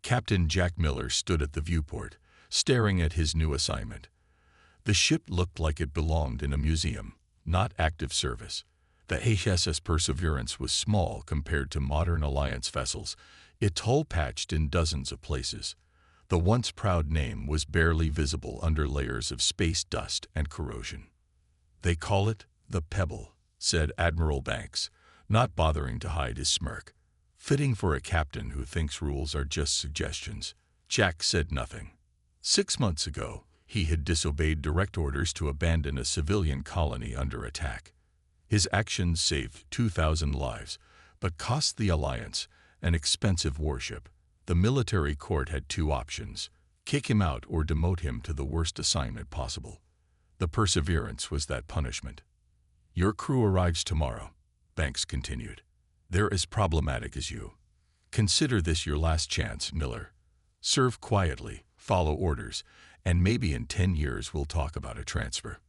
Captain Jack Miller stood at the viewport, staring at his new assignment. The ship looked like it belonged in a museum, not active service. The HSS Perseverance was small compared to modern Alliance vessels. It hole-patched in dozens of places. The once proud name was barely visible under layers of space dust and corrosion. "They call it the Pebble," said Admiral Banks, not bothering to hide his smirk. "Fitting for a captain who thinks rules are just suggestions." Jack said nothing. 6 months ago, he had disobeyed direct orders to abandon a civilian colony under attack. His actions saved 2,000 lives, but cost the Alliance an expensive warship. The military court had 2 options: kick him out or demote him to the worst assignment possible. The Perseverance was that punishment. "Your crew arrives tomorrow," Banks continued. "They're as problematic as you. Consider this your last chance, Miller. Serve quietly, follow orders, and maybe in 10 years we'll talk about a transfer."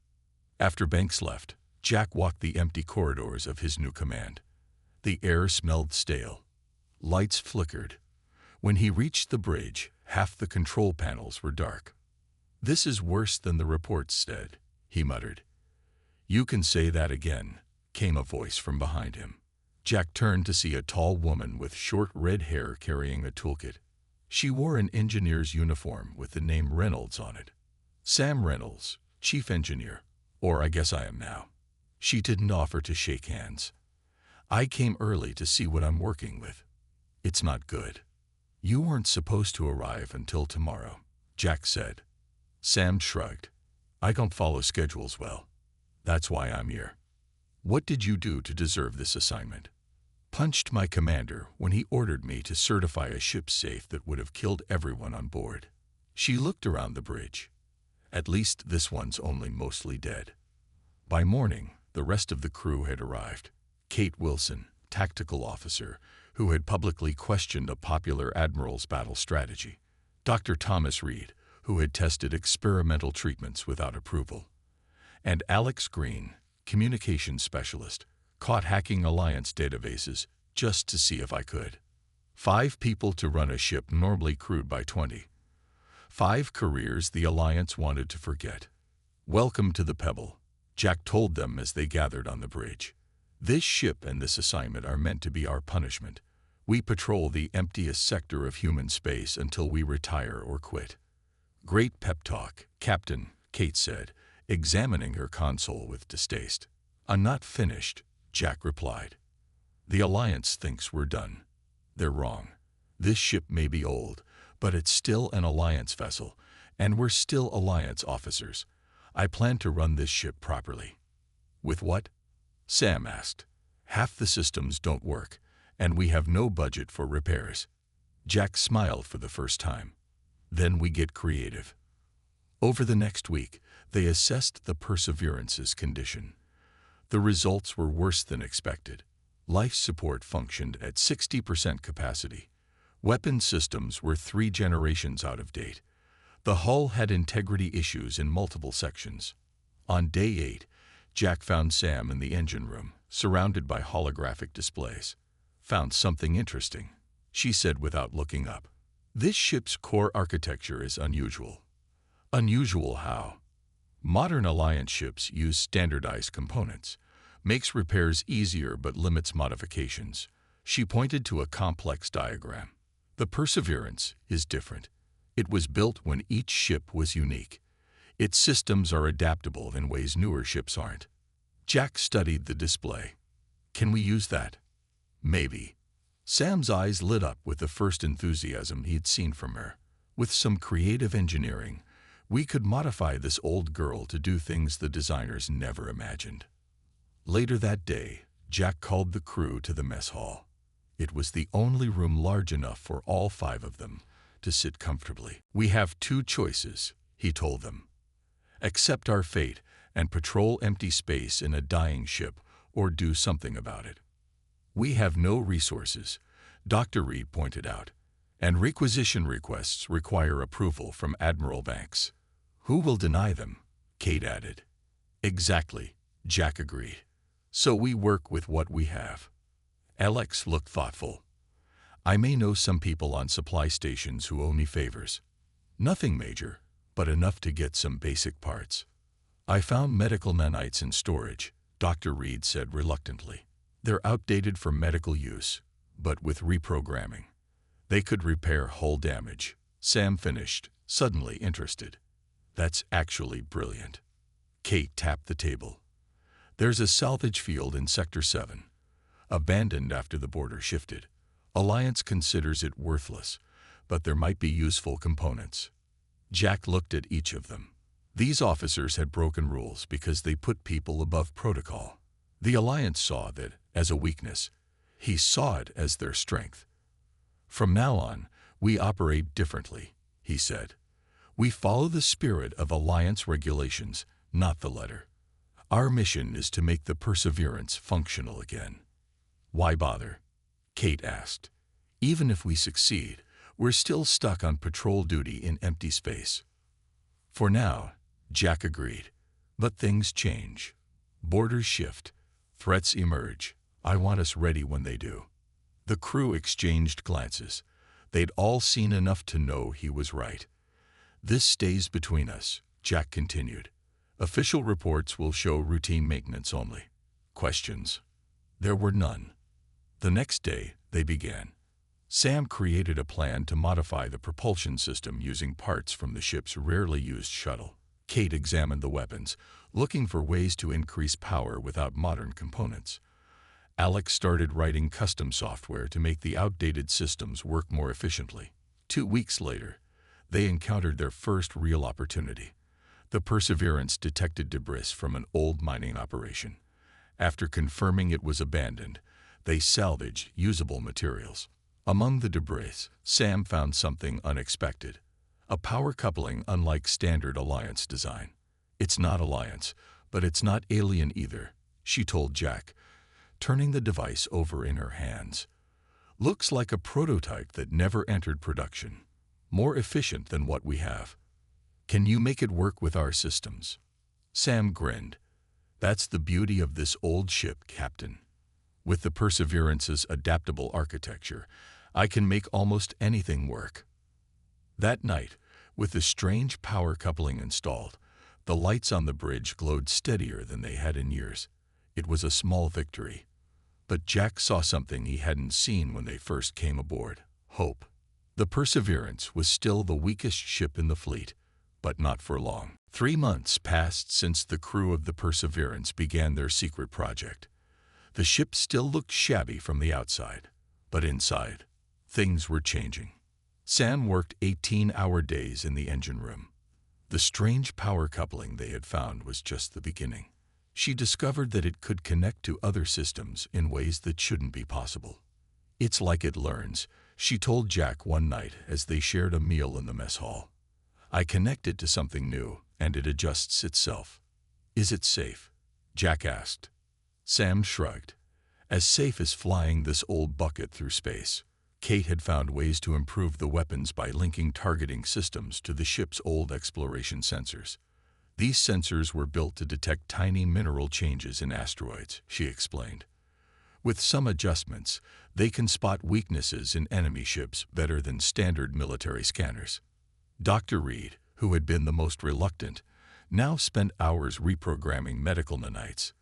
After Banks left, Jack walked the empty corridors of his new command. The air smelled stale. Lights flickered. When he reached the bridge, half the control panels were dark. "This is worse than the reports said," he muttered. "You can say that again," came a voice from behind him. Jack turned to see a tall woman with short red hair carrying a toolkit. She wore an engineer's uniform with the name Reynolds on it. "Sam Reynolds, chief engineer, or I guess I am now." She didn't offer to shake hands. "I came early to see what I'm working with. It's not good." "You weren't supposed to arrive until tomorrow," Jack said. Sam shrugged. "I don't follow schedules well. That's why I'm here." "What did you do to deserve this assignment?" "Punched my commander when he ordered me to certify a ship safe that would have killed everyone on board." She looked around the bridge. "At least this one's only mostly dead." By morning, the rest of the crew had arrived. Kate Wilson, tactical officer, who had publicly questioned a popular admiral's battle strategy. Dr. Thomas Reed, who had tested experimental treatments without approval. And Alex Green, communications specialist, caught hacking Alliance databases just to see if I could. 5 people to run a ship normally crewed by 20. 5 careers the Alliance wanted to forget. "Welcome to the Pebble," Jack told them as they gathered on the bridge. "This ship and this assignment are meant to be our punishment. We patrol the emptiest sector of human space until we retire or quit." "Great pep talk, Captain," Kate said, examining her console with distaste. "I'm not finished," Jack replied. "The Alliance thinks we're done. They're wrong. This ship may be old, but it's still an Alliance vessel, and we're still Alliance officers. I plan to run this ship properly." "With what?" Sam asked. "Half the systems don't work, and we have no budget for repairs." Jack smiled for the first time. "Then we get creative." Over the next week, they assessed the Perseverance's condition. The results were worse than expected. Life support functioned at 60% capacity. Weapon systems were 3 generations out of date. The hull had integrity issues in multiple sections. On day 8, Jack found Sam in the engine room, surrounded by holographic displays. "Found something interesting," she said without looking up. "This ship's core architecture is unusual." "Unusual how?" "Modern Alliance ships use standardized components. Makes repairs easier but limits modifications." She pointed to a complex diagram. "The Perseverance is different. It was built when each ship was unique. Its systems are adaptable in ways newer ships aren't." Jack studied the display. "Can we use that?" "Maybe." Sam's eyes lit up with the first enthusiasm he'd seen from her. "With some creative engineering, we could modify this old girl to do things the designers never imagined." Later that day, Jack called the crew to the mess hall. It was the only room large enough for all 5 of them to sit comfortably. "We have 2 choices," he told them. "Accept our fate and patrol empty space in a dying ship, or do something about it." "We have no resources," Dr. Reed pointed out, "and requisition requests require approval from Admiral Banks." "Who will deny them?" Kate added. "Exactly," Jack agreed. "So we work with what we have." Alex looked thoughtful. I may know some people on supply stations who owe me favors. Nothing major, but enough to get some basic parts. I found medical nanites in storage, Dr. Reed said reluctantly. They're outdated for medical use, but with reprogramming, they could repair hull damage. Sam finished, suddenly interested. That's actually brilliant. Kate tapped the table. There's a salvage field in Sector 7. Abandoned after the border shifted. Alliance considers it worthless, but there might be useful components. Jack looked at each of them. These officers had broken rules because they put people above protocol. The Alliance saw that as a weakness. He saw it as their strength. From now on, we operate differently, he said. We follow the spirit of Alliance regulations, not the letter. Our mission is to make the Perseverance functional again. Why bother? Kate asked. Even if we succeed, we're still stuck on patrol duty in empty space. For now, Jack agreed. But things change. Borders shift. Threats emerge. I want us ready when they do. The crew exchanged glances. They'd all seen enough to know he was right. This stays between us, Jack continued. Official reports will show routine maintenance only. Questions? There were none. The next day, they began. Sam created a plan to modify the propulsion system using parts from the ship's rarely used shuttle. Kate examined the weapons, looking for ways to increase power without modern components. Alex started writing custom software to make the outdated systems work more efficiently. 2 weeks later, they encountered their first real opportunity. The Perseverance detected debris from an old mining operation. After confirming it was abandoned, they salvaged usable materials. Among the debris, Sam found something unexpected. A power coupling unlike standard Alliance design. It's not Alliance, but it's not alien either, she told Jack, turning the device over in her hands. Looks like a prototype that never entered production. More efficient than what we have. Can you make it work with our systems? Sam grinned. That's the beauty of this old ship, Captain. With the Perseverance's adaptable architecture, I can make almost anything work. That night, with the strange power coupling installed, the lights on the bridge glowed steadier than they had in years. It was a small victory. But Jack saw something he hadn't seen when they first came aboard. Hope. The Perseverance was still the weakest ship in the fleet, but not for long. 3 months passed since the crew of the Perseverance began their secret project. The ship still looked shabby from the outside, but inside, things were changing. Sam worked 18-hour days in the engine room. The strange power coupling they had found was just the beginning. She discovered that it could connect to other systems in ways that shouldn't be possible. It's like it learns, she told Jack one night as they shared a meal in the mess hall. I connect it to something new, and it adjusts itself. Is it safe? Jack asked. Sam shrugged. As safe as flying this old bucket through space. Kate had found ways to improve the weapons by linking targeting systems to the ship's old exploration sensors. These sensors were built to detect tiny mineral changes in asteroids, she explained. With some adjustments, they can spot weaknesses in enemy ships better than standard military scanners. Dr. Reed, who had been the most reluctant, now spent hours reprogramming medical nanites.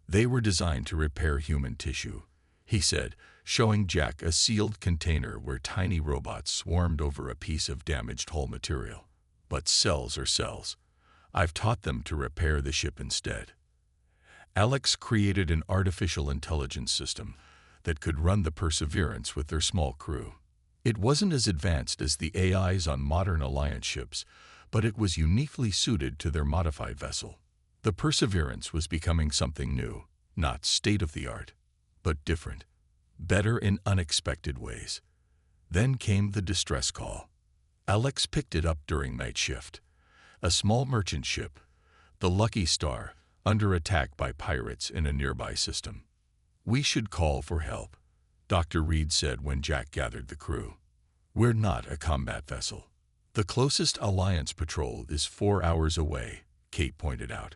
They were designed to repair human tissue, he said, showing Jack a sealed container where tiny robots swarmed over a piece of damaged hull material. But cells are cells. I've taught them to repair the ship instead. Alex created an artificial intelligence system that could run the Perseverance with their small crew. It wasn't as advanced as the AIs on modern Alliance ships, but it was uniquely suited to their modified vessel. The Perseverance was becoming something new, not state-of-the-art, but different, better in unexpected ways. Then came the distress call. Alex picked it up during night shift. A small merchant ship, the Lucky Star, under attack by pirates in a nearby system. We should call for help, Dr. Reed said when Jack gathered the crew. We're not a combat vessel. The closest Alliance patrol is 4 hours away, Kate pointed out.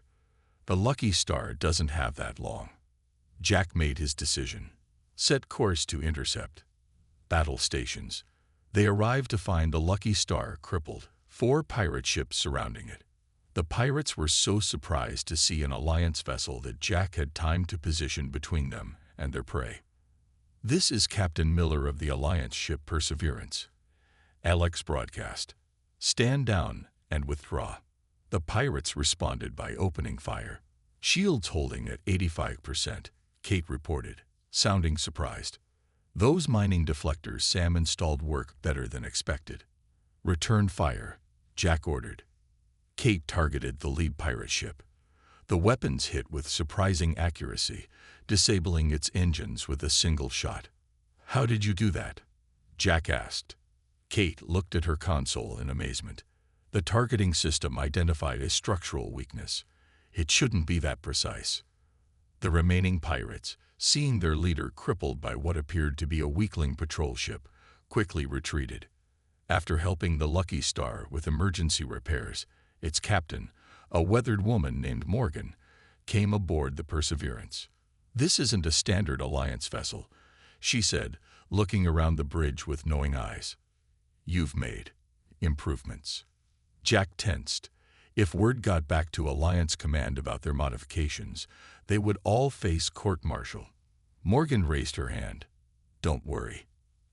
The Lucky Star doesn't have that long. Jack made his decision. Set course to intercept. Battle stations. They arrived to find the Lucky Star crippled, 4 pirate ships surrounding it. The pirates were so surprised to see an Alliance vessel that Jack had time to position between them and their prey. "This is Captain Miller of the Alliance ship Perseverance," Alex broadcast. "Stand down and withdraw." The pirates responded by opening fire. "Shields holding at 85%, Kate reported, sounding surprised. "Those mining deflectors Sam installed work better than expected." "Return fire," Jack ordered. Kate targeted the lead pirate ship. The weapons hit with surprising accuracy, disabling its engines with a single shot. "How did you do that?" Jack asked. Kate looked at her console in amazement. The targeting system identified a structural weakness. It shouldn't be that precise. The remaining pirates, seeing their leader crippled by what appeared to be a weakling patrol ship, quickly retreated. After helping the Lucky Star with emergency repairs, its captain, a weathered woman named Morgan, came aboard the Perseverance. "This isn't a standard Alliance vessel," she said, looking around the bridge with knowing eyes. "You've made improvements." Jack tensed. If word got back to Alliance Command about their modifications, they would all face court-martial. Morgan raised her hand. "Don't worry.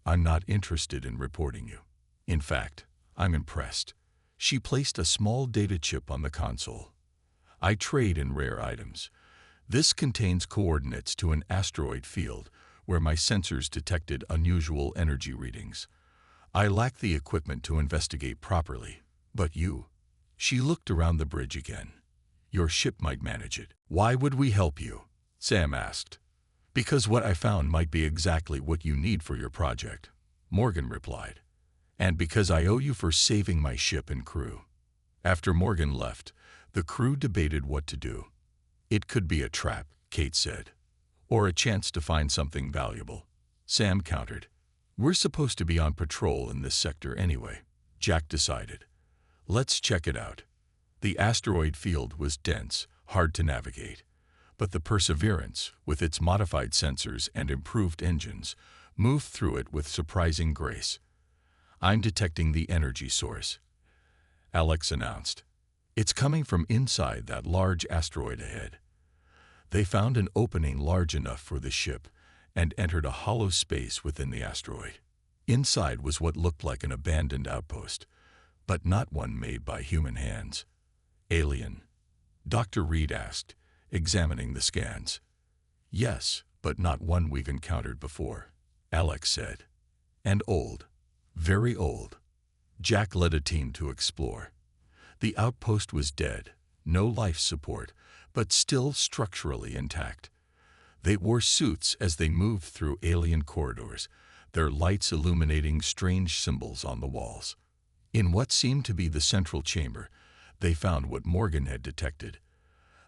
I'm not interested in reporting you. In fact, I'm impressed." She placed a small data chip on the console. "I trade in rare items. This contains coordinates to an asteroid field where my sensors detected unusual energy readings. I lack the equipment to investigate properly, but you..." She looked around the bridge again. "Your ship might manage it." "Why would we help you?" Sam asked. "Because what I found might be exactly what you need for your project," Morgan replied. "And because I owe you for saving my ship and crew." After Morgan left, the crew debated what to do. "It could be a trap," Kate said, "or a chance to find something valuable," Sam countered. "We're supposed to be on patrol in this sector anyway," Jack decided. "Let's check it out." The asteroid field was dense, hard to navigate, but the Perseverance, with its modified sensors and improved engines, moved through it with surprising grace. "I'm detecting the energy source," Alex announced. "It's coming from inside that large asteroid ahead." They found an opening large enough for the ship and entered a hollow space within the asteroid. Inside was what looked like an abandoned outpost, but not one made by human hands. "Alien?" Dr. Reed asked, examining the scans. "Yes, but not one we've encountered before," Alex said. "And old. Very old." Jack led a team to explore. The outpost was dead, no life support, but still structurally intact. They wore suits as they moved through alien corridors, their lights illuminating strange symbols on the walls. In what seemed to be the central chamber, they found what Morgan had detected,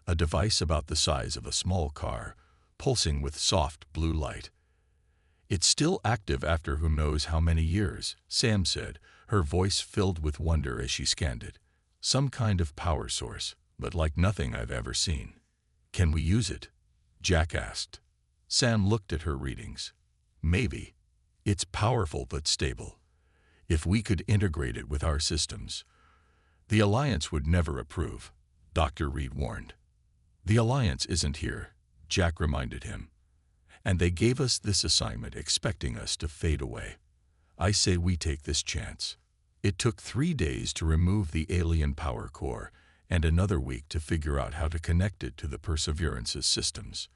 a device about the size of a small car, pulsing with soft blue light. "It's still active after who knows how many years," Sam said, her voice filled with wonder as she scanned it. "Some kind of power source, but like nothing I've ever seen." "Can we use it?" Jack asked. Sam looked at her readings. "Maybe. It's powerful but stable. If we could integrate it with our systems." "The Alliance would never approve," Dr. Reed warned. "The Alliance isn't here," Jack reminded him. "And they gave us this assignment expecting us to fade away. I say we take this chance." It took 3 days to remove the alien power core and another week to figure out how to connect it to the Perseverance's systems.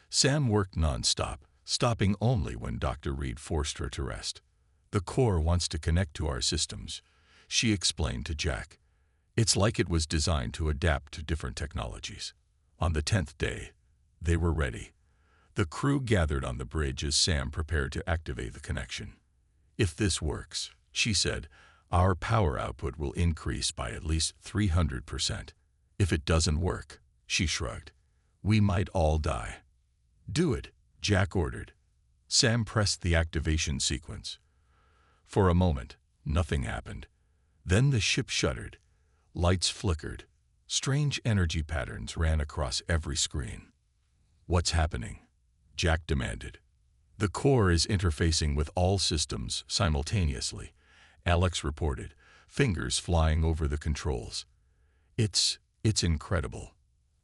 Sam worked non-stop, stopping only when Dr. Reed forced her to rest. "The core wants to connect to our systems," she explained to Jack. "It's like it was designed to adapt to different technologies." On the 10th day, they were ready. The crew gathered on the bridge as Sam prepared to activate the connection. "If this works," she said, "our power output will increase by at least 300%. If it doesn't work," she shrugged, "we might all die." "Do it," Jack ordered. Sam pressed the activation sequence. For a moment, nothing happened. Then the ship shuddered. Lights flickered. Strange energy patterns ran across every screen. "What's happening?" Jack demanded. The core is interfacing with all systems simultaneously, Alex reported, fingers flying over the controls. It's incredible.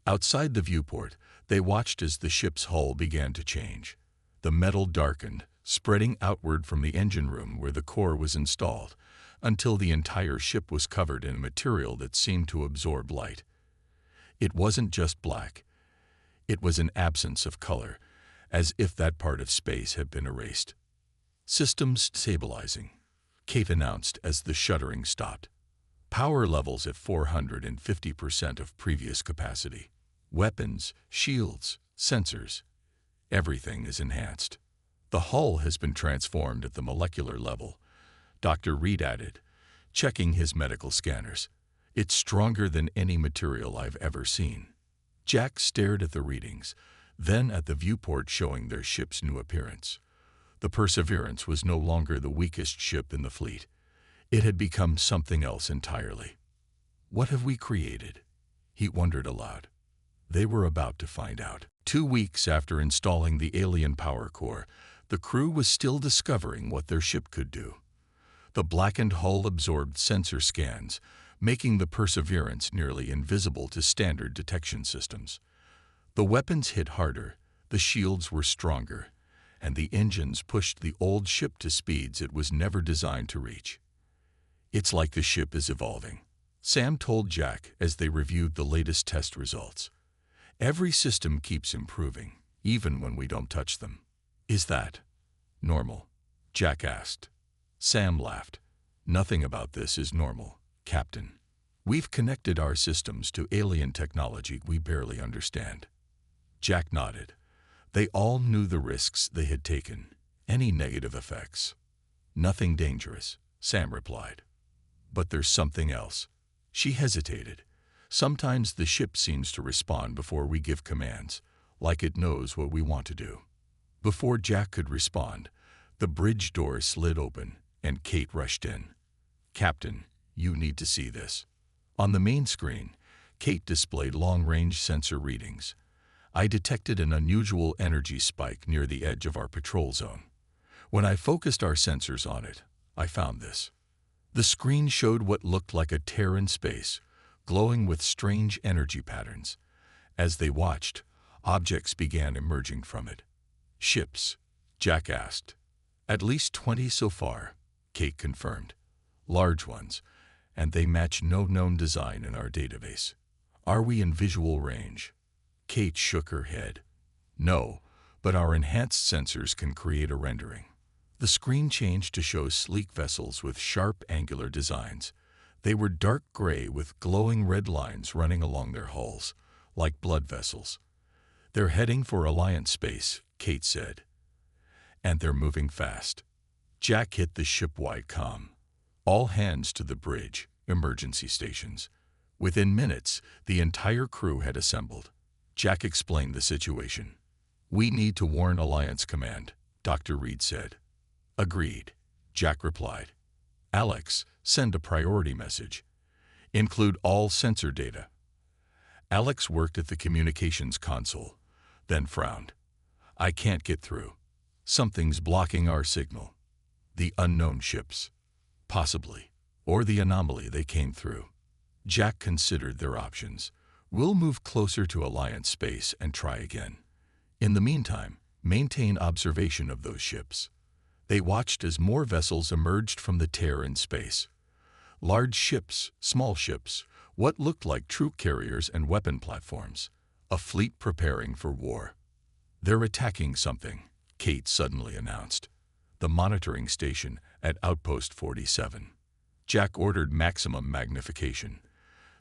Outside the viewport, they watched as the ship's hull began to change. The metal darkened, spreading outward from the engine room where the core was installed, until the entire ship was covered in a material that seemed to absorb light. It wasn't just black. It was an absence of color, as if that part of space had been erased. "Systems stabilizing," Kate announced as the shuddering stopped. "Power levels at 450% of previous capacity. Weapons, shields, sensors. Everything is enhanced. The hull has been transformed at the molecular level," Dr. Reed added, checking his medical scanners. "It's stronger than any material I've ever seen." Jack stared at the readings, then at the viewport showing their ship's new appearance. The Perseverance was no longer the weakest ship in the fleet. It had become something else entirely. "What have we created?" he wondered aloud. They were about to find out. 2 weeks after installing the alien power core, the crew was still discovering what their ship could do. The blackened hull absorbed sensor scans, making the Perseverance nearly invisible to standard detection systems. The weapons hit harder, the shields were stronger, and the engines pushed the old ship to speeds it was never designed to reach. "It's like the ship is evolving," Sam told Jack as they reviewed the latest test results. "Every system keeps improving, even when we don't touch them." "Is that normal?" Jack asked. Sam laughed. "Nothing about this is normal, Captain. We've connected our systems to alien technology we barely understand." Jack nodded. They all knew the risks they had taken, any negative effects. "Nothing dangerous," Sam replied. "But there's something else." She hesitated. "Sometimes the ship seems to respond before we give commands, like it knows what we want to do." Before Jack could respond, the bridge door slid open, and Kate rushed in. "Captain, you need to see this." On the main screen, Kate displayed long-range sensor readings. "I detected an unusual energy spike near the edge of our patrol zone. When I focused our sensors on it, I found this." The screen showed what looked like a tear in space, glowing with strange energy patterns. As they watched, objects began emerging from it. "Ships?" Jack asked. "At least 20 so far," Kate confirmed. "Large ones, and they match no known design in our database." "Are we in visual range?" Kate shook her head. "No, but our enhanced sensors can create a rendering." The screen changed to show sleek vessels with sharp angular designs. They were dark gray with glowing red lines running along their hulls, like blood vessels. "They're heading for Alliance space," Kate said. "And they're moving fast." Jack hit the ship-wide comm. "All hands to the bridge, emergency stations." Within minutes, the entire crew had assembled. Jack explained the situation. "We need to warn Alliance Command," Dr. Reed said. "Agreed," Jack replied. "Alex, send a priority message. Include all sensor data." Alex worked at the communications console, then frowned. "I can't get through. Something's blocking our signal." "The unknown ships." "Possibly. Or the anomaly they came through." Jack considered their options. "We'll move closer to Alliance space and try again. In the meantime, maintain observation of those ships." They watched as more vessels emerged from the tear in space. Large ships, small ships, what looked like troop carriers and weapon platforms. A fleet preparing for war. "They're attacking something," Kate suddenly announced. "The monitoring station at Outpost 47. Jack ordered maximum magnification.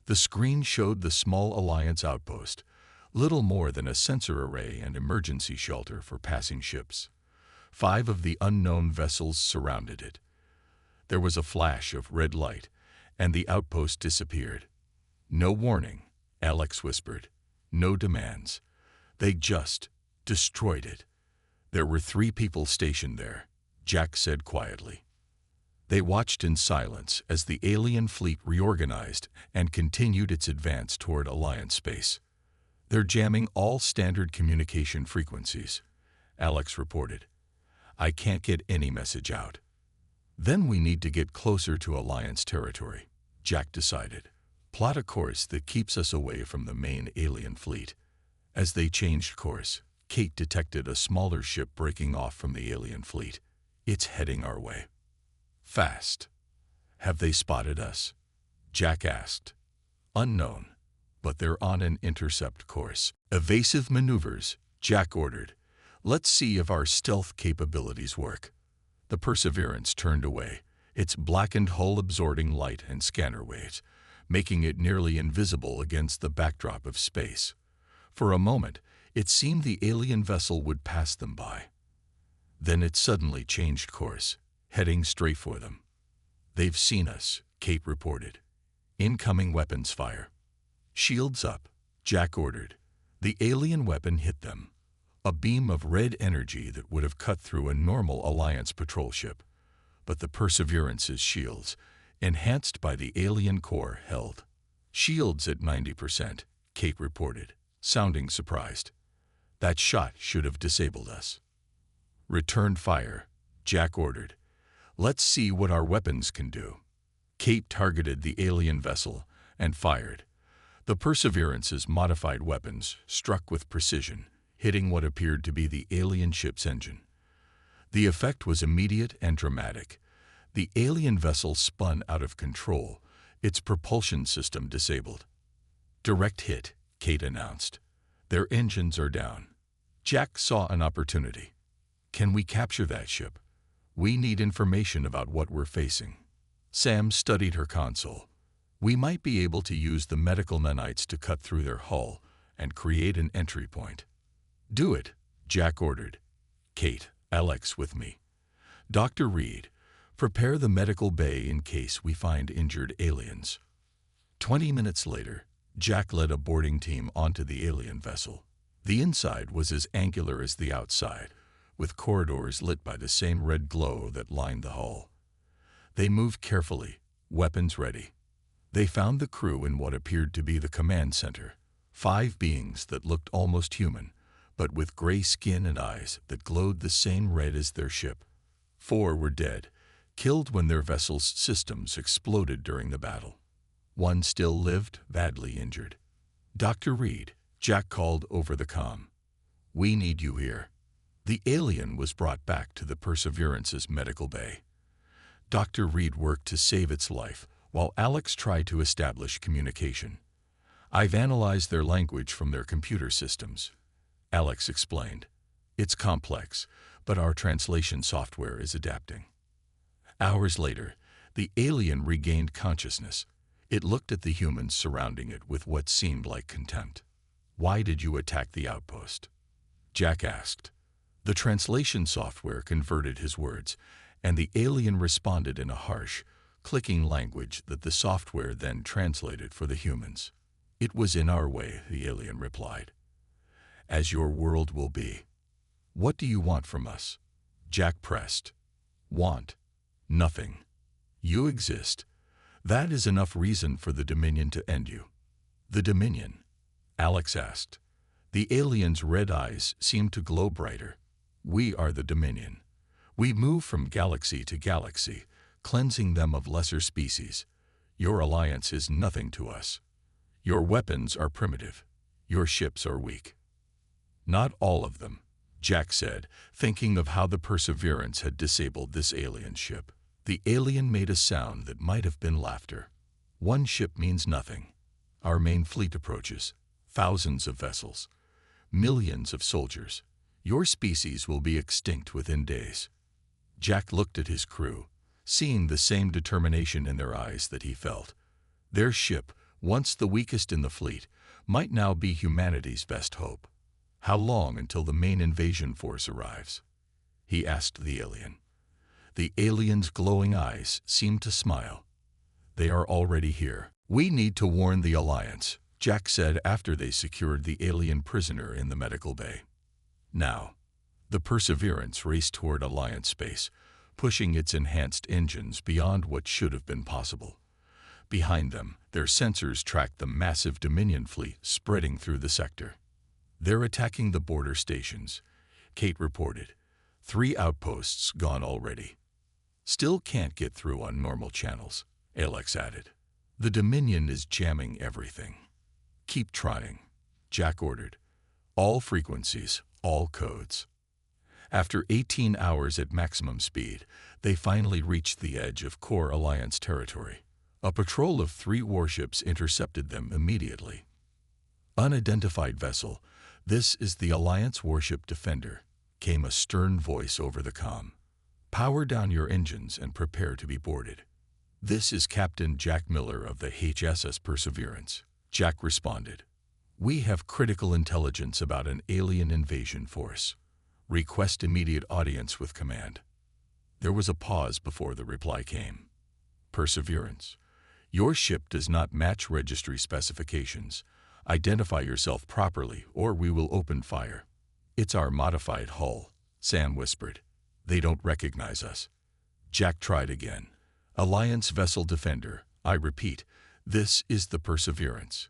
The screen showed the small Alliance outpost, little more than a sensor array and emergency shelter for passing ships. 5 of the unknown vessels surrounded it. There was a flash of red light, and the outpost disappeared. "No warning," Alex whispered. "No demands. They just destroyed it." "There were 3 people stationed there," Jack said quietly. They watched in silence as the alien fleet reorganized and continued its advance toward Alliance space. "They're jamming all standard communication frequencies," Alex reported. I can't get any message out. Then we need to get closer to Alliance territory, Jack decided. Plot a course that keeps us away from the main alien fleet. As they changed course, Kate detected a smaller ship breaking off from the alien fleet. It's heading our way. Fast. Have they spotted us? Jack asked. Unknown, but they're on an intercept course. Evasive maneuvers, Jack ordered. Let's see if our stealth capabilities work. The Perseverance turned away, its blackened hull absorbing light and scanner waves, making it nearly invisible against the backdrop of space. For a moment, it seemed the alien vessel would pass them by. Then it suddenly changed course, heading straight for them. They've seen us, Kate reported. Incoming weapons fire. Shields up, Jack ordered. The alien weapon hit them. A beam of red energy that would have cut through a normal Alliance patrol ship. But the Perseverance's shields, enhanced by the alien core, held. Shields at 90%, Kate reported, sounding surprised. That shot should have disabled us. Return fire, Jack ordered. Let's see what our weapons can do. Kate targeted the alien vessel and fired. The Perseverance's modified weapons struck with precision, hitting what appeared to be the alien ship's engine. The effect was immediate and dramatic. The alien vessel spun out of control, its propulsion system disabled. Direct hit, Kate announced. Their engines are down. Jack saw an opportunity. Can we capture that ship? We need information about what we're facing. Sam studied her console. We might be able to use the medical nanites to cut through their hull and create an entry point. Do it, Jack ordered. Kate, Alex with me. Dr. Reed, prepare the medical bay in case we find injured aliens. 20 minutes later, Jack led a boarding team onto the alien vessel. The inside was as angular as the outside, with corridors lit by the same red glow that lined the hull. They moved carefully, weapons ready. They found the crew in what appeared to be the command center, 5 beings that looked almost human, but with gray skin and eyes that glowed the same red as their ship. 4 were dead, killed when their vessel's systems exploded during the battle. 1 still lived, badly injured. Dr. Reed, Jack called over the comm. We need you here. The alien was brought back to the Perseverance's medical bay. Dr. Reed worked to save its life, while Alex tried to establish communication. I've analyzed their language from their computer systems, Alex explained. It's complex, but our translation software is adapting. Hours later, the alien regained consciousness. It looked at the humans surrounding it with what seemed like contempt. Why did you attack the outpost? Jack asked. The translation software converted his words, and the alien responded in a harsh, clicking language that the software then translated for the humans. It was in our way, the alien replied. As your world will be. What do you want from us? Jack pressed. Want? Nothing. You exist. That is enough reason for the Dominion to end you. The Dominion? Alex asked. The alien's red eyes seemed to glow brighter. We are the Dominion. We move from galaxy to galaxy, cleansing them of lesser species. Your alliance is nothing to us. Your weapons are primitive. Your ships are weak. Not all of them, Jack said, thinking of how the Perseverance had disabled this alien ship. The alien made a sound that might have been laughter. 1 ship means nothing. Our main fleet approaches. Thousands of vessels. Millions of soldiers. Your species will be extinct within days. Jack looked at his crew, seeing the same determination in their eyes that he felt. Their ship, once the weakest in the fleet, might now be humanity's best hope. How long until the main invasion force arrives? He asked the alien. The alien's glowing eyes seemed to smile. They are already here. We need to warn the Alliance, Jack said after they secured the alien prisoner in the medical bay. Now, the Perseverance raced toward Alliance space, pushing its enhanced engines beyond what should have been possible. Behind them, their sensors tracked the massive Dominion fleet spreading through the sector. They're attacking the border stations, Kate reported. 3 outposts gone already. Still can't get through on normal channels, Alex added. The Dominion is jamming everything. Keep trying, Jack ordered. All frequencies, all codes. After 18 hours at maximum speed, they finally reached the edge of core Alliance territory. A patrol of 3 warships intercepted them immediately. Unidentified vessel, this is the Alliance warship Defender, came a stern voice over the comm. Power down your engines and prepare to be boarded. This is Captain Jack Miller of the HSS Perseverance, Jack responded. We have critical intelligence about an alien invasion force. Request immediate audience with command. There was a pause before the reply came. Perseverance, your ship does not match registry specifications. Identify yourself properly or we will open fire. It's our modified hull, Sam whispered. They don't recognize us. Jack tried again. Alliance vessel Defender, I repeat, this is the Perseverance.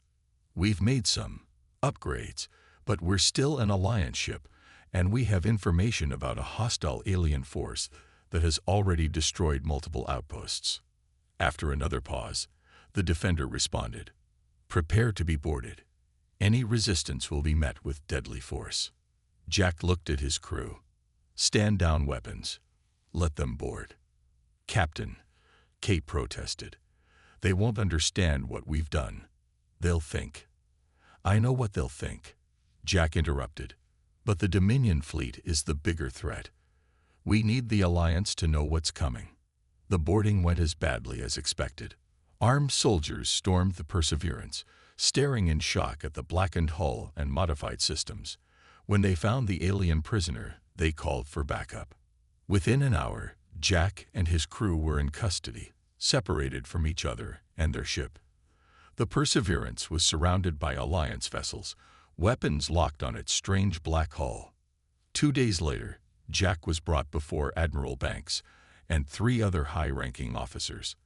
We've made some upgrades, but we're still an Alliance ship, and we have information about a hostile alien force that has already destroyed multiple outposts. After another pause, the Defender responded. Prepare to be boarded. Any resistance will be met with deadly force. Jack looked at his crew. Stand down weapons. Let them board. Captain, Kate protested. They won't understand what we've done. They'll think. I know what they'll think, Jack interrupted. But the Dominion fleet is the bigger threat. We need the Alliance to know what's coming. The boarding went as badly as expected. Armed soldiers stormed the Perseverance, staring in shock at the blackened hull and modified systems. When they found the alien prisoner, they called for backup. Within an hour, Jack and his crew were in custody, separated from each other and their ship. The Perseverance was surrounded by Alliance vessels, weapons locked on its strange black hull. 2 days later, Jack was brought before Admiral Banks and 3 other high-ranking officers.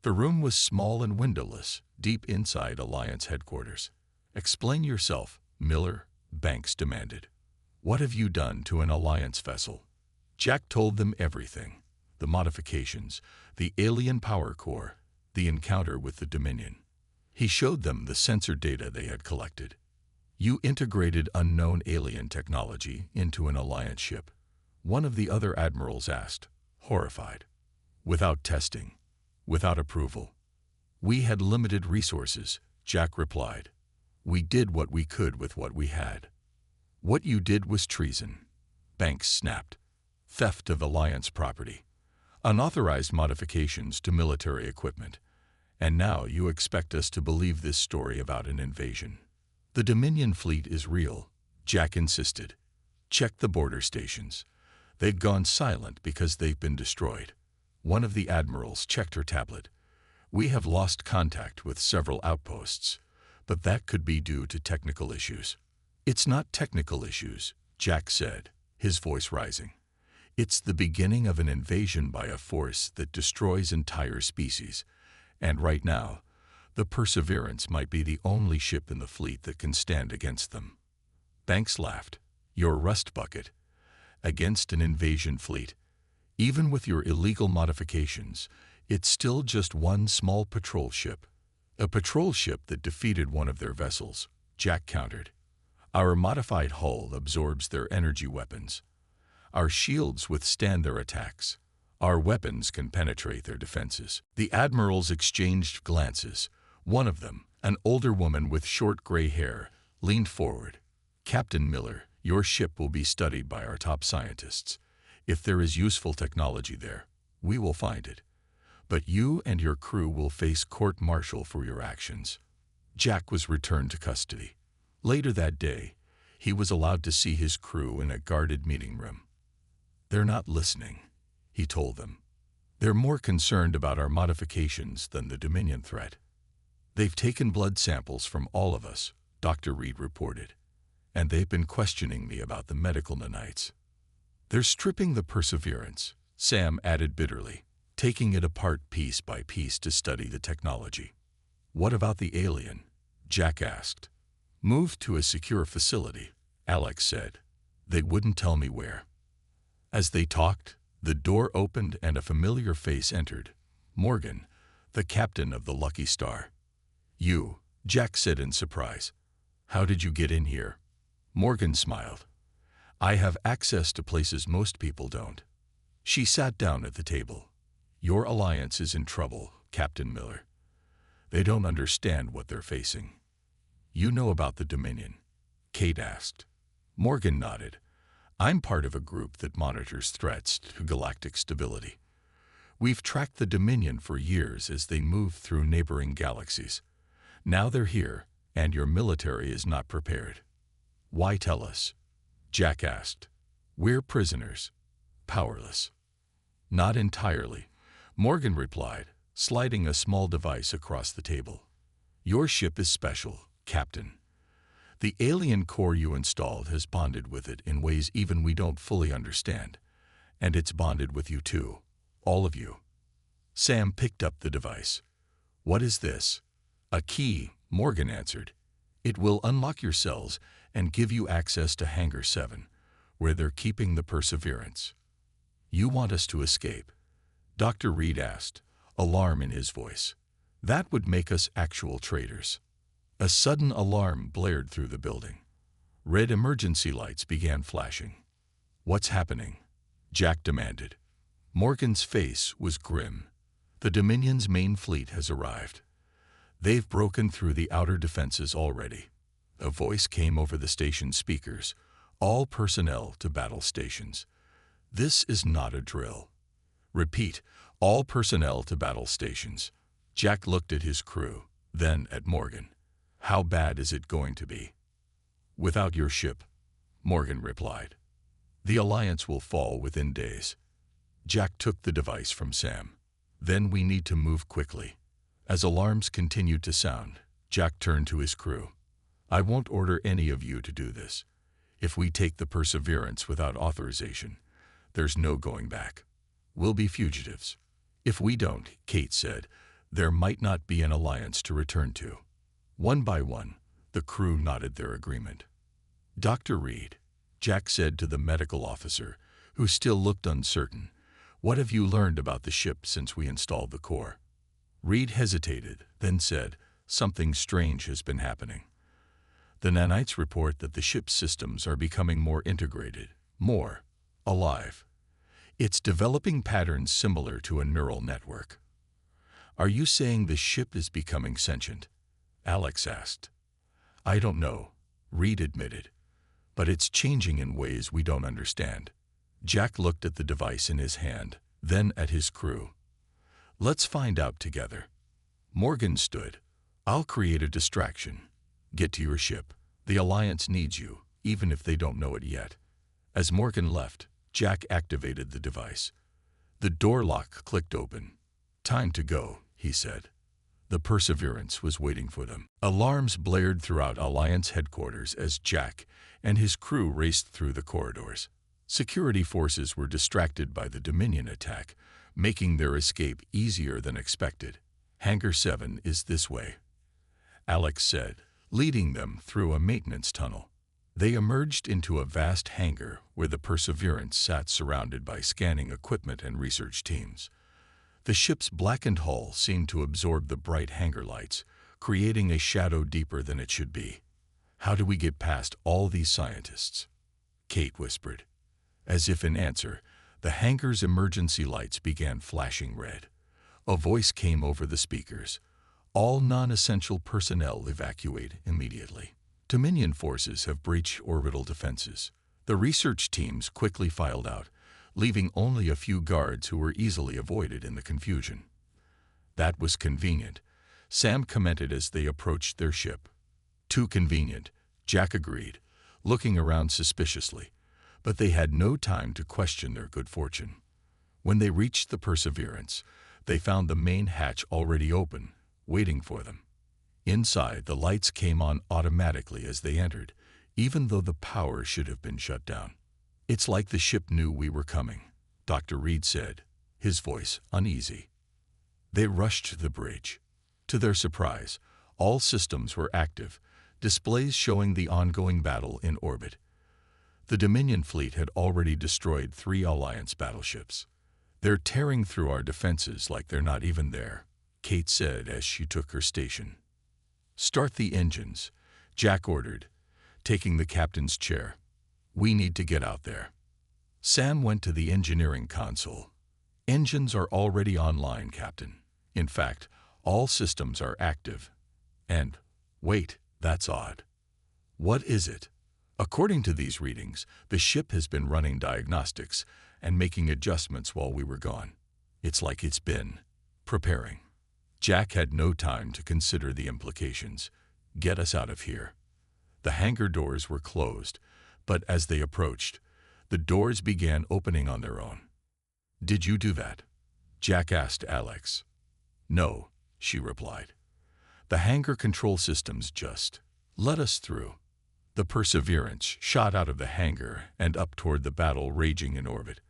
The room was small and windowless, deep inside Alliance headquarters. Explain yourself, Miller, Banks demanded. What have you done to an Alliance vessel? Jack told them everything. The modifications, the alien power core, the encounter with the Dominion. He showed them the sensor data they had collected. You integrated unknown alien technology into an Alliance ship, one of the other admirals asked, horrified. Without testing, without approval. We had limited resources, Jack replied. We did what we could with what we had. What you did was treason, Banks snapped. Theft of Alliance property, unauthorized modifications to military equipment, and now you expect us to believe this story about an invasion. The Dominion fleet is real, Jack insisted. Check the border stations. They've gone silent because they've been destroyed. One of the admirals checked her tablet. We have lost contact with several outposts, but that could be due to technical issues. It's not technical issues, Jack said, his voice rising. It's the beginning of an invasion by a force that destroys entire species, and right now, the Perseverance might be the only ship in the fleet that can stand against them. Banks laughed. Your rust bucket. Against an invasion fleet. Even with your illegal modifications, it's still just one small patrol ship. A patrol ship that defeated one of their vessels, Jack countered. Our modified hull absorbs their energy weapons. Our shields withstand their attacks. Our weapons can penetrate their defenses. The admirals exchanged glances. One of them, an older woman with short gray hair, leaned forward. Captain Miller, your ship will be studied by our top scientists. If there is useful technology there, we will find it. But you and your crew will face court-martial for your actions. Jack was returned to custody. Later that day, he was allowed to see his crew in a guarded meeting room. They're not listening, he told them. They're more concerned about our modifications than the Dominion threat. They've taken blood samples from all of us, Dr. Reed reported, and they've been questioning me about the medical nanites. They're stripping the Perseverance, Sam added bitterly, taking it apart piece by piece to study the technology. What about the alien? Jack asked. Moved to a secure facility, Alex said. They wouldn't tell me where. As they talked, the door opened and a familiar face entered. Morgan, the captain of the Lucky Star. "You," Jack said in surprise. "How did you get in here?" Morgan smiled. "I have access to places most people don't." She sat down at the table. "Your alliance is in trouble, Captain Miller. They don't understand what they're facing." "You know about the Dominion?" Kate asked. Morgan nodded. "I'm part of a group that monitors threats to galactic stability. We've tracked the Dominion for years as they move through neighboring galaxies. Now they're here, and your military is not prepared." "Why tell us?" Jack asked. "We're prisoners, powerless." "Not entirely," Morgan replied, sliding a small device across the table. "Your ship is special, Captain. The alien core you installed has bonded with it in ways even we don't fully understand. And it's bonded with you too, all of you." Sam picked up the device. "What is this?" "A key," Morgan answered. "It will unlock your cells and give you access to Hangar 7, where they're keeping the Perseverance." "You want us to escape?" Dr. Reed asked, alarm in his voice. "That would make us actual traitors." A sudden alarm blared through the building. Red emergency lights began flashing. "What's happening?" Jack demanded. Morgan's face was grim. "The Dominion's main fleet has arrived. They've broken through the outer defenses already." A voice came over the station speakers. "All personnel to battle stations. This is not a drill. Repeat, all personnel to battle stations." Jack looked at his crew, then at Morgan. "How bad is it going to be?" "Without your ship," Morgan replied. "The Alliance will fall within days." Jack took the device from Sam. "Then we need to move quickly." As alarms continued to sound, Jack turned to his crew. "I won't order any of you to do this. If we take the Perseverance without authorization, there's no going back. We'll be fugitives. If we don't," Kate said, "there might not be an Alliance to return to." One by one, the crew nodded their agreement. "Dr. Reed," Jack said to the medical officer, who still looked uncertain, "what have you learned about the ship since we installed the core?" Reed hesitated, then said, "Something strange has been happening. The nanites report that the ship's systems are becoming more integrated, more alive. It's developing patterns similar to a neural network." "Are you saying the ship is becoming sentient?" Alex asked. "I don't know," Reed admitted, "but it's changing in ways we don't understand." Jack looked at the device in his hand, then at his crew. "Let's find out together." Morgan stood. "I'll create a distraction. Get to your ship. The Alliance needs you, even if they don't know it yet." As Morgan left, Jack activated the device. The door lock clicked open. "Time to go," he said. The Perseverance was waiting for them. Alarms blared throughout Alliance headquarters as Jack and his crew raced through the corridors. Security forces were distracted by the Dominion attack, making their escape easier than expected. "Hangar 7 is this way," Alex said, leading them through a maintenance tunnel. They emerged into a vast hangar where the Perseverance sat surrounded by scanning equipment and research teams. The ship's blackened hull seemed to absorb the bright hangar lights, creating a shadow deeper than it should be. "How do we get past all these scientists?" Kate whispered. As if in answer, the hangar's emergency lights began flashing red. A voice came over the speakers. "All non-essential personnel evacuate immediately. Dominion forces have breached orbital defenses." The research teams quickly filed out, leaving only a few guards who were easily avoided in the confusion. "That was convenient," Sam commented as they approached their ship. "Too convenient," Jack agreed, looking around suspiciously, but they had no time to question their good fortune. When they reached the Perseverance, they found the main hatch already open, waiting for them. Inside, the lights came on automatically as they entered, even though the power should have been shut down. "It's like the ship knew we were coming," Dr. Reed said, his voice uneasy. They rushed to the bridge. To their surprise, all systems were active, displays showing the ongoing battle in orbit. The Dominion fleet had already destroyed 3 Alliance battleships. "They're tearing through our defenses like they're not even there," Kate said as she took her station. "Start the engines," Jack ordered, taking the captain's chair. "We need to get out there." Sam went to the engineering console. "Engines are already online, Captain. In fact, all systems are active. And, wait, that's odd." "What is it?" "According to these readings, the ship has been running diagnostics and making adjustments while we were gone. It's like it's been preparing." Jack had no time to consider the implications. "Get us out of here." The hangar doors were closed, but as they approached, the doors began opening on their own. "Did you do that?" Jack asked Alex. "No," she replied. "The hangar control systems just let us through." The Perseverance shot out of the hangar and up toward the battle raging in orbit.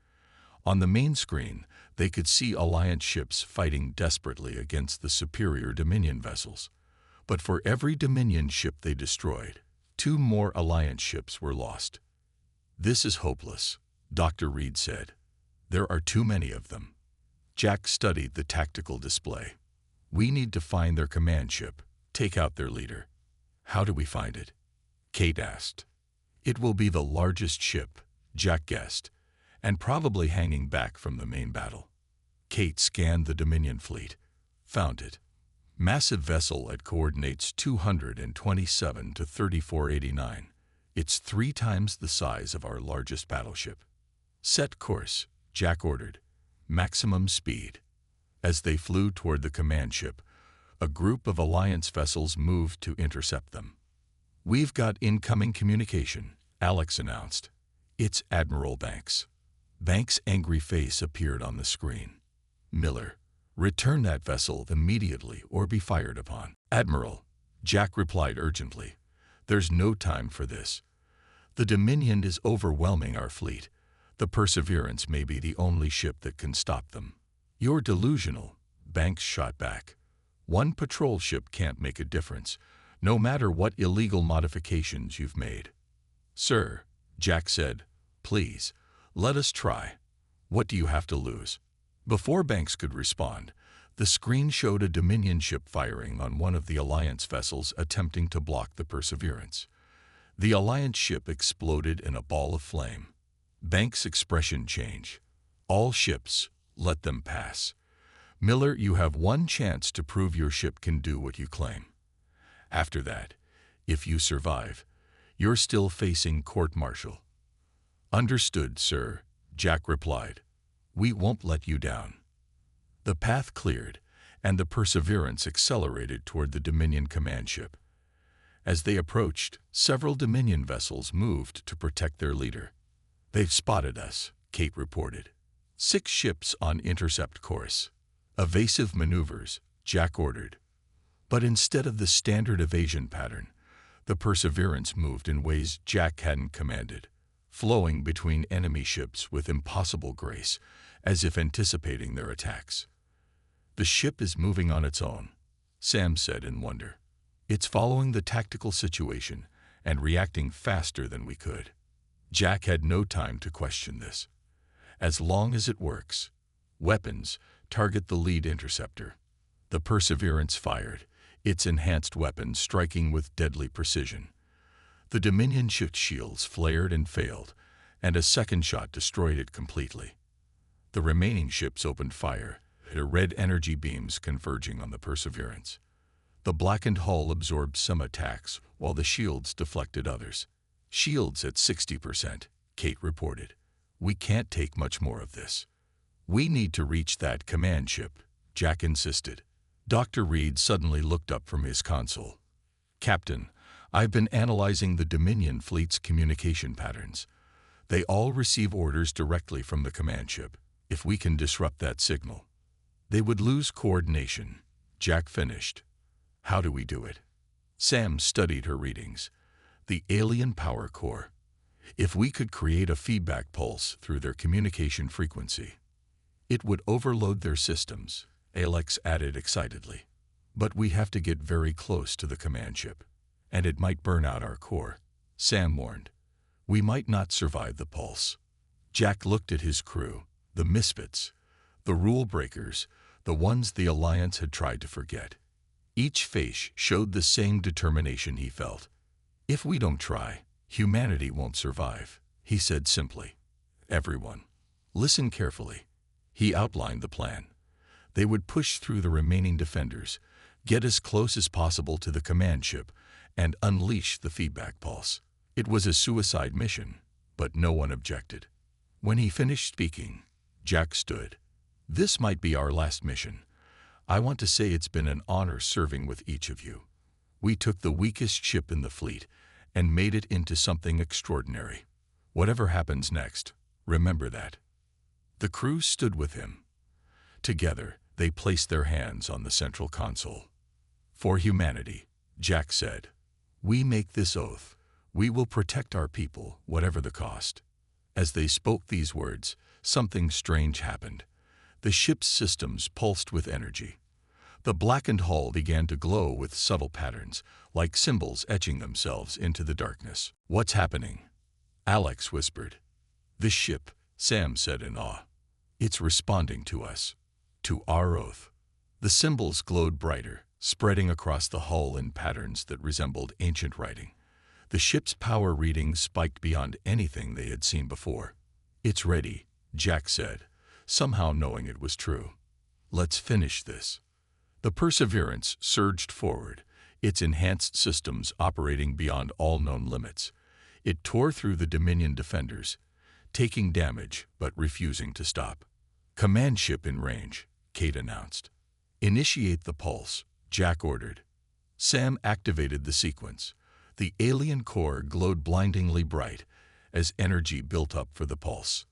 On the main screen, they could see Alliance ships fighting desperately against the superior Dominion vessels. But for every Dominion ship they destroyed, 2 more Alliance ships were lost. "This is hopeless," Dr. Reed said. "There are too many of them." Jack studied the tactical display. "We need to find their command ship, take out their leader." "How do we find it?" Kate asked. "It will be the largest ship," Jack guessed, "and probably hanging back from the main battle." Kate scanned the Dominion fleet. Found it. "Massive vessel at coordinates 227 to 3489. It's 3 times the size of our largest battleship." "Set course," Jack ordered. "Maximum speed." As they flew toward the command ship, a group of Alliance vessels moved to intercept them. "We've got incoming communication," Alex announced. "It's Admiral Banks." Banks' angry face appeared on the screen. "Miller, return that vessel immediately or be fired upon." "Admiral," Jack replied urgently, "there's no time for this. The Dominion is overwhelming our fleet. The Perseverance may be the only ship that can stop them." "You're delusional," Banks shot back. "1 patrol ship can't make a difference, no matter what illegal modifications you've made." "Sir," Jack said, "please, let us try. What do you have to lose?" Before Banks could respond, the screen showed a Dominion ship firing on one of the Alliance vessels attempting to block the Perseverance. The Alliance ship exploded in a ball of flame. Banks' expression changed. "All ships, let them pass. Miller, you have 1 chance to prove your ship can do what you claim. After that, if you survive, you're still facing court-martial." "Understood, sir," Jack replied. "We won't let you down." The path cleared, and the Perseverance accelerated toward the Dominion command ship. As they approached, several Dominion vessels moved to protect their leader. "They've spotted us," Kate reported. 6 ships on intercept course. "Evasive maneuvers," Jack ordered. But instead of the standard evasion pattern, the Perseverance moved in ways Jack hadn't commanded, flowing between enemy ships with impossible grace, as if anticipating their attacks. "The ship is moving on its own," Sam said in wonder. "It's following the tactical situation and reacting faster than we could." Jack had no time to question this. "As long as it works. Weapons, target the lead interceptor." The Perseverance fired, its enhanced weapons striking with deadly precision. The Dominion ship's shields flared and failed, and a second shot destroyed it completely. The remaining ships opened fire, their red energy beams converging on the Perseverance. The blackened hull absorbed some attacks, while the shields deflected others. "Shields at 60%, Kate reported. "We can't take much more of this." "We need to reach that command ship," Jack insisted. Dr. Reed suddenly looked up from his console. "Captain, I've been analyzing the Dominion fleet's communication patterns. They all receive orders directly from the command ship. If we can disrupt that signal, they would lose coordination," Jack finished. "How do we do it?" Sam studied her readings. "The alien power core. If we could create a feedback pulse through their communication frequency, it would overload their systems," Alex added excitedly. "But we have to get very close to the command ship, and it might burn out our core," Sam warned. We might not survive the pulse. Jack looked at his crew, the misfits, the rule breakers, the ones the Alliance had tried to forget. Each face showed the same determination he felt. If we don't try, humanity won't survive, he said simply. Everyone, listen carefully. He outlined the plan. They would push through the remaining defenders, get as close as possible to the command ship, and unleash the feedback pulse. It was a suicide mission, but no one objected. When he finished speaking, Jack stood. This might be our last mission. I want to say it's been an honor serving with each of you. We took the weakest ship in the fleet and made it into something extraordinary. Whatever happens next, remember that. The crew stood with him. Together, they placed their hands on the central console. For humanity, Jack said, we make this oath. We will protect our people, whatever the cost. As they spoke these words, something strange happened. The ship's systems pulsed with energy. The blackened hull began to glow with subtle patterns, like symbols etching themselves into the darkness. What's happening? Alex whispered. The ship, Sam said in awe. It's responding to us. To our oath. The symbols glowed brighter, spreading across the hull in patterns that resembled ancient writing. The ship's power readings spiked beyond anything they had seen before. It's ready, Jack said, somehow knowing it was true. Let's finish this. The Perseverance surged forward, its enhanced systems operating beyond all known limits. It tore through the Dominion defenders, taking damage but refusing to stop. Command ship in range, Kate announced. Initiate the pulse, Jack ordered. Sam activated the sequence. The alien core glowed blindingly bright as energy built up for the pulse.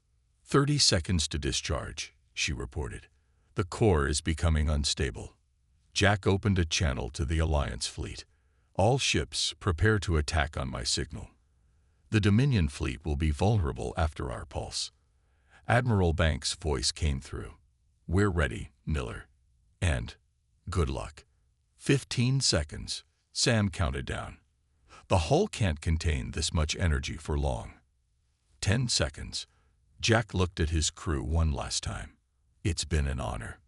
30 seconds to discharge, she reported. The core is becoming unstable. Jack opened a channel to the Alliance fleet. All ships, prepare to attack on my signal. The Dominion fleet will be vulnerable after our pulse. Admiral Banks' voice came through. We're ready, Miller. And good luck. 15 seconds, Sam counted down. The hull can't contain this much energy for long. 10 seconds. Jack looked at his crew one last time. It's been an honor.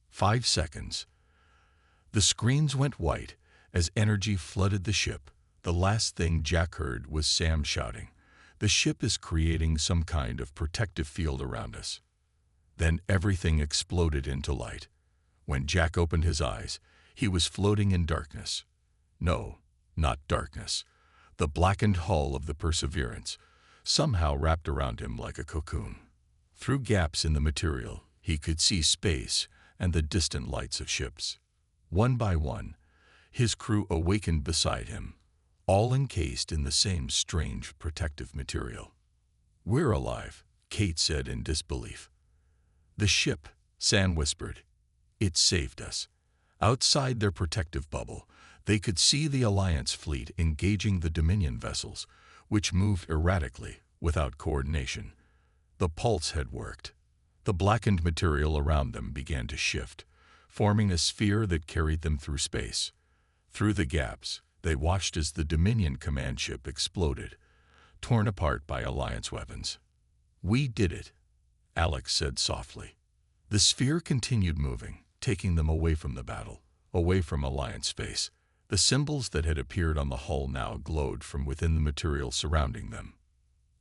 5 seconds. The screens went white as energy flooded the ship. The last thing Jack heard was Sam shouting, "The ship is creating some kind of protective field around us." Then everything exploded into light. When Jack opened his eyes, he was floating in darkness. No, not darkness. The blackened hull of the Perseverance, somehow wrapped around him like a cocoon. Through gaps in the material, he could see space and the distant lights of ships. One by one, his crew awakened beside him, all encased in the same strange protective material. We're alive, Kate said in disbelief. The ship, Sam whispered. It saved us. Outside their protective bubble, they could see the Alliance fleet engaging the Dominion vessels, which moved erratically, without coordination. The pulse had worked. The blackened material around them began to shift, forming a sphere that carried them through space. Through the gaps, they watched as the Dominion command ship exploded, torn apart by Alliance weapons. We did it, Alex said softly. The sphere continued moving, taking them away from the battle, away from Alliance space. The symbols that had appeared on the hull now glowed from within the material surrounding them.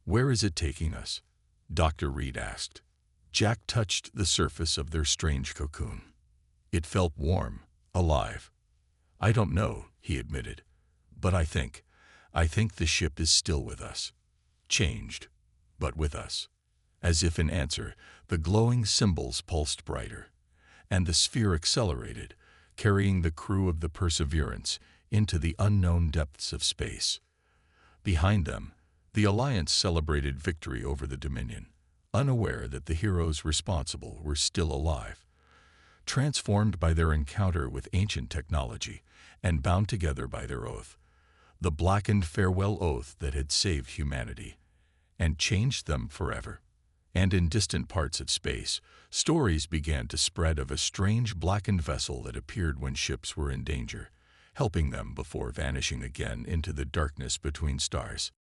Where is it taking us? Dr. Reed asked. Jack touched the surface of their strange cocoon. It felt warm, alive. I don't know, he admitted, but I think the ship is still with us. Changed, but with us. As if in answer, the glowing symbols pulsed brighter, and the sphere accelerated, carrying the crew of the Perseverance into the unknown depths of space. Behind them, the Alliance celebrated victory over the Dominion, unaware that the heroes responsible were still alive. Transformed by their encounter with ancient technology and bound together by their oath, the blackened farewell oath that had saved humanity and changed them forever. And in distant parts of space, stories began to spread of a strange blackened vessel that appeared when ships were in danger, helping them before vanishing again into the darkness between stars.